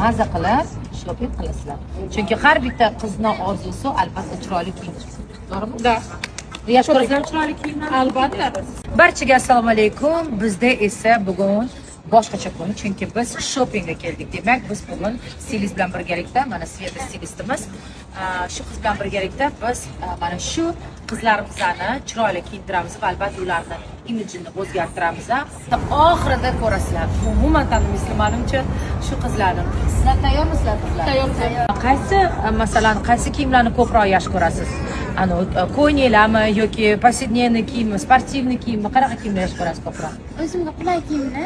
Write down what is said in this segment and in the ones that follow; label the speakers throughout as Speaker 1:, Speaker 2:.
Speaker 1: maza qilib shopping qilasizlar. Chunki har bitta qizning orzusi albatta chiroyli kiyinish. To'g'rimi?
Speaker 2: Da.
Speaker 1: Yoshlardan chiroyli kiyimlar.
Speaker 2: Albatta.
Speaker 1: Barchaga assalomu alaykum. Bizda esa bugun boshqacha kun, chunki biz shoppingga keldik. Demak, biz bugun stilist bilan birgalikda, mana Sveta stilistimiz, shu qiz bilan birgalikda biz mana shu qizlarimizni chiroyli kiyintiramiz va albatta ularni imijini o'zgartiramiz. Oxirida ko'rasizlar. Umuman tanimizmanimcha shu qizlarni. Sizlar tayyormisizlar qizlar?
Speaker 2: Tayyor.
Speaker 1: Qaysi kiyimlarni ko'proq yaxshi ko'rasiz? Ko'ylaklarmi yoki повседневный kiyimmi, sportivniy kiyimmi, qanaqa kiyimni yaxshi ko'rasiz ko'proq?
Speaker 3: O'zimga qulay kiyimni,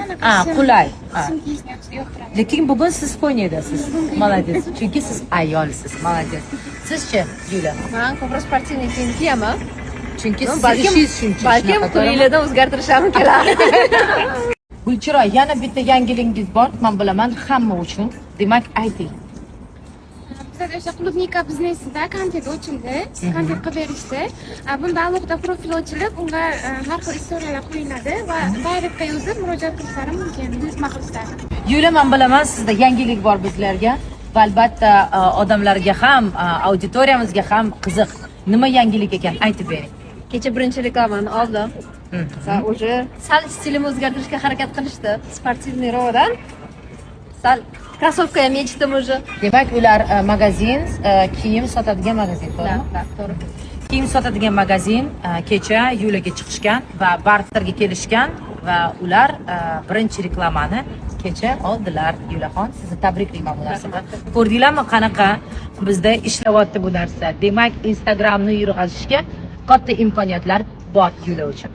Speaker 1: Qulay.
Speaker 3: shim kiyishni yaxshi yoqtiraman.
Speaker 1: Lekin bugun siz ko'ynakdasiz. Молодец. Chunki siz ayolsiz. Молодец. Sizchi, Yulia?
Speaker 2: Men ko'proq sportivniy kiyim kiyaman.
Speaker 1: Chunki siz
Speaker 2: Balkim
Speaker 1: ishingiz shuncha.
Speaker 2: balkim pulinglardan o'zgartirishim kerak.
Speaker 1: Gulchiro, yana bitta yangilingiz bor, men bilaman, hamma uchun. Demak, ayting.
Speaker 3: Bizda o'sha klubnika biznesida kontent ochildi, kontent qilib berishdi. Bunda alohida profil ochilib, unga har xil istoriyalar qo'yiladi va direktga yozib murojaat qilishlari mumkin, buyurtma qilishlari.
Speaker 1: Yulia, men bilaman, sizda yangilik bor bizlarga va albatta odamlarga ham, auditoriyamizga ham qiziq. Nima yangilik ekan, aytib bering.
Speaker 2: Kecha birinchi reklamani oldim. Va уже sal stilimni o'zgartirishga harakat qilishdi. Sportivniy ro'dan sal krossovka ham yechdim уже.
Speaker 1: Demak, ular magazin, kiyim sotadigan magazin, to'g'rimi?
Speaker 2: Da, to'g'ri.
Speaker 1: Kiyim sotadigan magazin kecha Yuliyaga chiqishgan va barterga kelishgan va ular birinchi reklamani kecha oldilar. Yuliyaxon, sizni tabriklayman bu narsaga. Ko'rdinglarmi qanaqa bizda ishlayapti bu narsa? Demak, Instagramni yurg'izishga katta imkoniyatlar bor Yuliya uchun.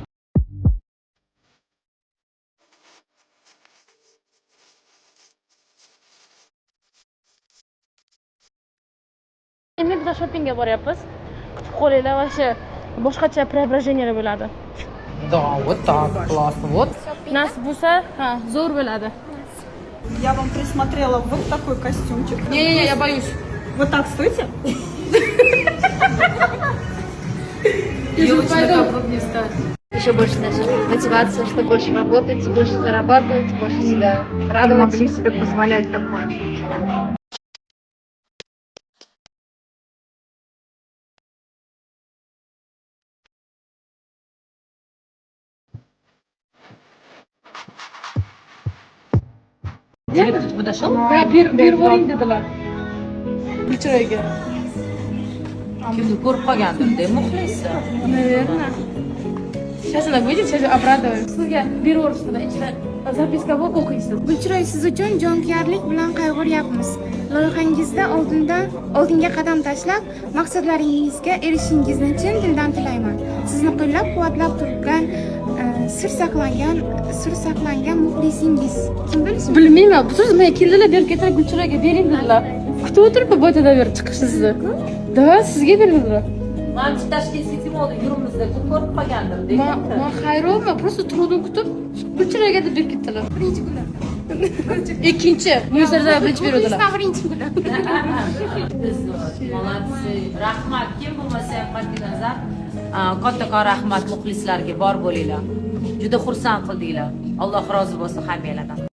Speaker 2: Endi biz shoppingga boryapmiz. Qo'linglar va shu boshqacha preobражение bo'ladi.
Speaker 1: Да, вот так, классно, вот.
Speaker 2: Nasib bo'lsa, zo'r bo'ladi.
Speaker 4: Я вам присмотрела вот такой костюмчик.
Speaker 2: Не, я боюсь.
Speaker 4: Вот так стойте.
Speaker 2: Еще больше наша мотивация, чтобы больше работать, больше зарабатывать, больше себя радовать.
Speaker 4: Могли себе позволять такое.
Speaker 1: Директор подошел?
Speaker 2: Bervoring dedilar. Gulchiroyga.
Speaker 1: Kimni ko'rib qolgandir, muxlisi.
Speaker 2: Наверное. Сейчас она выйдет, сейчас обрадуем. Sizga bervorishdi, ichida zapiska bor, o'qiysiz.
Speaker 3: Gulchiroy, siz uchun jonkuyarlik bilan qayg'uryapmiz. Loyihangizda oldinga qadam tashlab, maqsadlaringizga erishishingizni chin dildan tilayman. Sizni qo'llab-quvvatlab turgan sir saqlangan muxlisingiz. Kim bilsin?
Speaker 2: Bilmayman. Bu siz menga keldilar, berib ketdilar, Gulchiroyga bering dedilar. Kutib o'tirib boytadan beri chiqishingizni. Da, sizga berdilar.
Speaker 1: Men tashkil etim oldi, yurimizda ko'rib qolgandir,
Speaker 2: Men xayrovman, просто turdim kutib, Gulchiroyga deb berib ketdilar.
Speaker 3: Birinchi kuni.
Speaker 2: Ikkinchi, Mo'ysarda birinchi berdilar.
Speaker 3: Birinchi kuni.
Speaker 1: Молодцы. Rahmat. Kim bo'lmasa ham qat'iy nazar, kattakon rahmat muxlislarga bor bo'linglar. Juda xursand qildinglar. Alloh rozi bo'lsin hammanglardan.